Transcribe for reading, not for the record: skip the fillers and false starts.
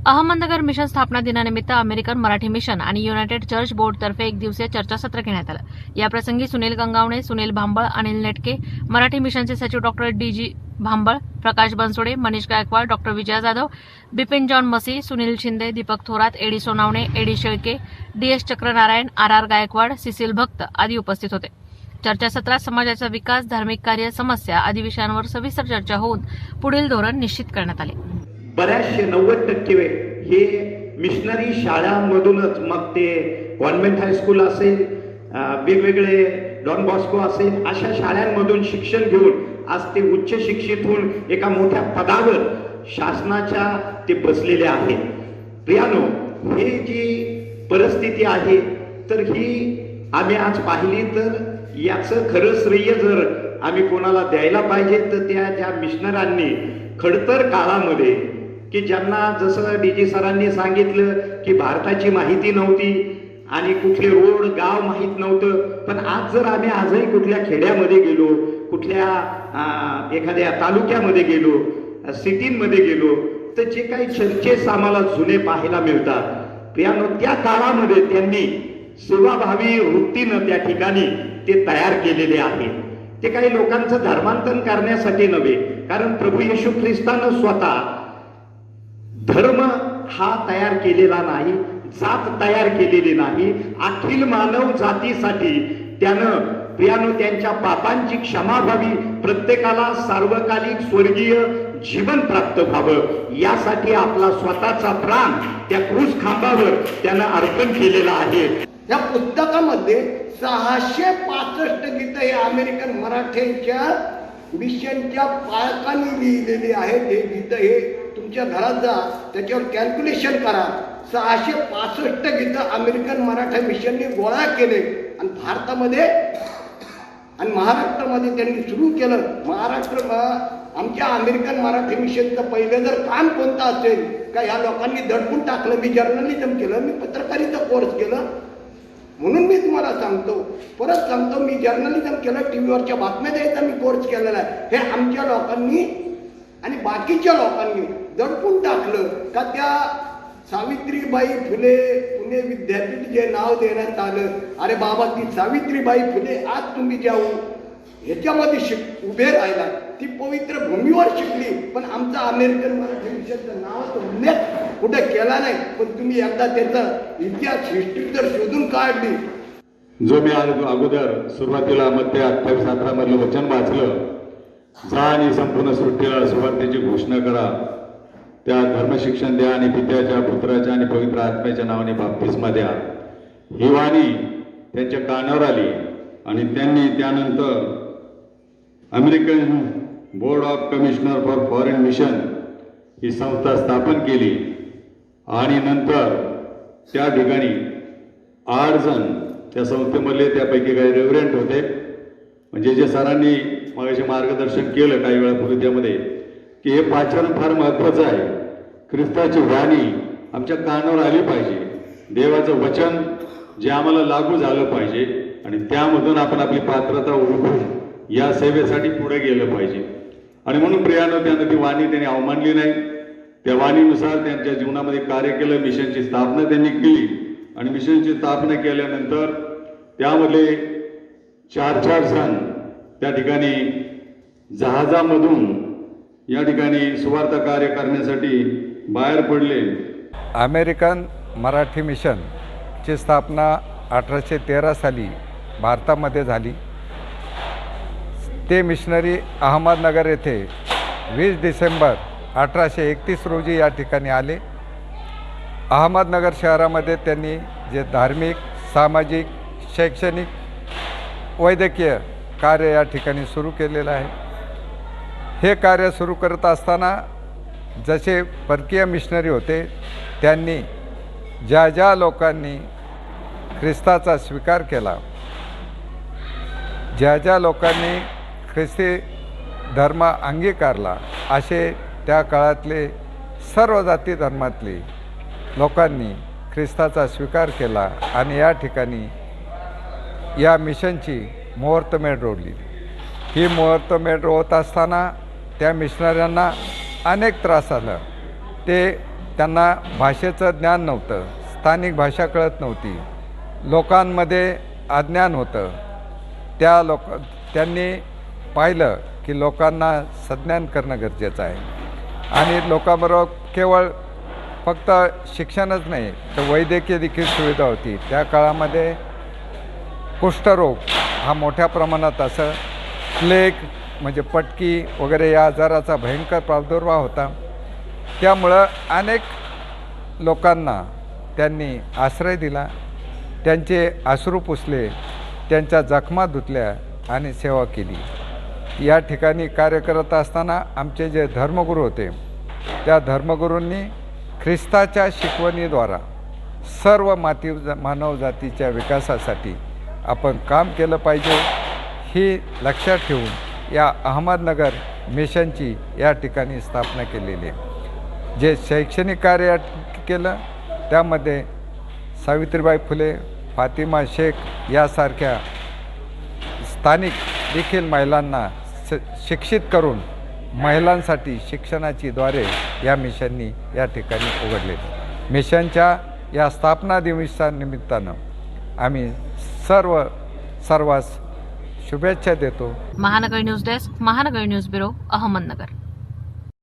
Ahmednagar mission स्थापना दिनानिमित्त American Marathi mission आणि युनायटेड चर्च बोर्डतर्फे एक दिवसीय चर्चासत्र घेण्यात आलं। याप्रसंगी सुनील गंगावणे, सुनील भांबळ, अनिल नेटके, मराठी मिशनचे सचिव doctor D G. Bhambal, Prakash Bansode, Manish Gaikwad, doctor Vijay Jadhav, Bipin John Masih, Sunil Shinde, Deepak Thorat, एडी सोनावणे, एडी Shelke, D S. Chakranarayan, R R. Gaikwad, Cecil Bhakt आदी उपस्थित होते। चर्चासत्रात समाजाचा विकास, धार्मिक कार्य, समस्या आदी विषयांवर सविस्तर चर्चा होऊन पुढील धोरण निश्चित करण्यात आले। बऱ्याचशे 90% हे मिशनरी शाळांमधूनच, मग ते कॉन्व्हेंट हायस्कूल असेल, वेगवेगळे डॉन बॉस्को असेल, अशा शाळांमधून शिक्षण घेऊन आज ते उच्च शिक्षित होऊन एका मोठ्या पदावर शासनाच्या ते बसलेले आहेत। प्रियानो, हे जी परिस्थिती आहे तर ही आम्ही आज पाहिली तर याचं खरं श्रेय जर आम्ही कोणाला द्यायला पाहिजे तर त्या मिशनरांनी खडतर काळामध्ये, की ज्यांना जसं डी.जी. सरांनी सांगितलं की भारताची माहिती नव्हती आणि कुठले रोड गाव माहीत नव्हतं, पण आज जर आम्ही आजही कुठल्या खेड्यामध्ये गेलो, कुठल्या एखाद्या तालुक्यामध्ये गेलो, सिटीमध्ये गेलो, तर जे काही चर्चेस आम्हाला जुने पाहायला मिळतात, प्रियानो, त्या काळामध्ये त्यांनी सेवाभावी वृत्तीनं त्या ठिकाणी ते तयार केलेले आहेत। ते काही लोकांचं धर्मांतरण करण्यासाठी नव्हे, कारण प्रभू येशू ख्रिस्तानं स्वतः धर्म हा तयार केलेला नाही, जात तयार केलेली नाही, अखिल मानव जातीसाठी त्यानं प्रियानो त्यांच्या पापांची क्षमा व्हावी, प्रत्येकाला सार्वकालिक स्वर्गीय जीवन प्राप्त व्हावं, यासाठी आपला स्वतःचा प्राण त्या क्रूस खांबावर त्यानं अर्पण केलेला आहे। या पुस्तकामध्ये 665 गीतं हे अमेरिकन मराठ्यांच्या मिशनच्या पालकांनी लिहिलेली आहेत। हे गीतं हे तुमच्या घरात जा, त्याच्यावर कॅल्क्युलेशन करा। 665 गीतं अमेरिकन मराठा मिशनने गोळा केले आणि भारतामध्ये आणि महाराष्ट्रामध्ये त्यांनी सुरू केलं। आमच्या अमेरिकन मराठी मिशनचं पहिलं जर काम कोणतं असेल का, ह्या लोकांनी दडपून टाकलं। मी जर्नलिझम केलं, मी पत्रकारिता कोर्स केलं, म्हणून मी तुम्हाला सांगतो, परत सांगतो, मी जर्नलिझम केलं, टीव्हीवरच्या बातम्या द्यायचा मी कोर्स केलेला आहे। हे आमच्या लोकांनी आणि बाकीच्या लोकांनी दडपून टाकलं का त्या सावित्रीबाई फुले पुणे विद्यापीठ जे नाव देण्यात आलं, अरे बाबा, ती सावित्रीबाई फुले आज तुम्ही ज्या ह्याच्यामध्ये उभे राहिला, ती पवित्र भूमीवर शिकली, पण आमचा अमेरिकन मराठी मिशनचं नावाचा उल्लेख कुठे केला नाही। पण तुम्ही एकदा त्याचा इतिहास, हिस्ट्री जर शोधून काढली, जो मी अगोदर सुरुवातीला मध्य 28-18 मधलं वचन वाचलं, जा आणि संपूर्ण सृष्टीला सुवार्तेची घोषणा करा, त्या धर्मशिक्षण द्या आणि पित्याच्या, पुत्राच्या आणि पवित्र आत्म्याच्या नावाने बाप्तिस्मा द्या, ही वाणी त्यांच्या कानावर आली आणि त्यांनी त्यानंतर American board of commissioner for foreign mission ही संस्था स्थापन केली आणि नंतर त्या ठिकाणी 8 जण त्या संस्थेमधले, त्यापैकी काही रेव्हरंट होते, म्हणजे जे सरांनी मागाशी मार्गदर्शन केलं काही वेळापूर्वी त्यामध्ये, की हे पाचन फार महत्त्वाचं आहे। ख्रिस्ताची वाणी आमच्या कानावर आली पाहिजे, देवाचं वचन जे आम्हाला लागू झालं पाहिजे आणि त्यामधून आपण आपली पात्रता ओळखून या सेवेसाठी पुढे गेलं पाहिजे। आणि म्हणून प्रियानं त्यानं ती वाणी त्यांनी अवमानली नाही, त्या वाणीनुसार त्यांच्या जीवनामध्ये कार्य केलं। मिशनची स्थापना त्यांनी केली आणि मिशनची स्थापना केल्यानंतर त्यामध्ये 4-4 जण त्या ठिकाणी जहाजामधून या ठिकाणी सुवार्ता कार्य करण्यासाठी बाहेर पडले। अमेरिकन मराठी मिशनची स्थापना 1813 साली भारतामध्ये झाली। ते मिशनरी अहमदनगर येथे 20 डिसेंबर 1831 रोजी या ठिकाणी आले। अहमदनगर शहरामध्ये त्यांनी जे धार्मिक, सामाजिक, शैक्षणिक, वैद्यकीय कार्य या ठिकाणी सुरू केलेलं आहे। हे कार्य सुरू करत असताना जसे परकीय मिशनरी होते, त्यांनी ज्या ज्या लोकांनी ख्रिस्ताचा स्वीकार केला, ज्या ज्या लोकांनी ख्रिस्ती धर्म अंगीकारला, असे त्या काळातले सर्व जाती धर्मातले लोकांनी ख्रिस्ताचा स्वीकार केला आणि या ठिकाणी या मिशनची मुहूर्तमेढ रोवली। ही मुहूर्तमेढ रोवत असताना त्या मिशनऱ्यांना अनेक त्रास आला। ते त्यांना भाषेचं ज्ञान नव्हतं, स्थानिक भाषा कळत नव्हती, लोकांमध्ये अज्ञान होतं. त्यांनी पाहिलं की लोकांना संज्ञान करणं गरजेचं आहे आणि लोकांबरोबर केवळ फक्त शिक्षणच नाही तर वैद्यकीय देखील सुविधा होती. त्या काळामध्ये कुष्ठरोग हा मोठ्या प्रमाणात असं, प्लेग म्हणजे पटकी वगैरे या आजाराचा भयंकर प्रादुर्भाव होता. त्यामुळं अनेक लोकांना त्यांनी आश्रय दिला, त्यांचे अश्रू पुसले, त्यांच्या जखमा धुतल्या आणि सेवा केली. या ठिकाणी कार्य करत असताना आमचे जे धर्मगुरू होते त्या धर्मगुरूंनी ख्रिस्ताच्या शिकवणीद्वारा सर्व मानवजातीच्या विकासासाठी आपण काम केलं पाहिजे ही लक्षात ठेवून या अहमदनगर मिशनची या ठिकाणी स्थापना केलेली आहे. जे शैक्षणिक कार्य केलं त्यामध्ये सावित्रीबाई फुले, फातिमा शेख यासारख्या स्थानिक देखील महिलांना शिक्षित करून महिलांसाठी शिक्षणाची द्वारे या मिशननी या ठिकाणी उघडले. मिशनच्या या स्थापना दिवसानिमित्तानं आम्ही सर्वांस शुभेच्छा देतो. महानगर न्यूज डेस्क, महानगर न्यूज ब्युरो, अहमदनगर.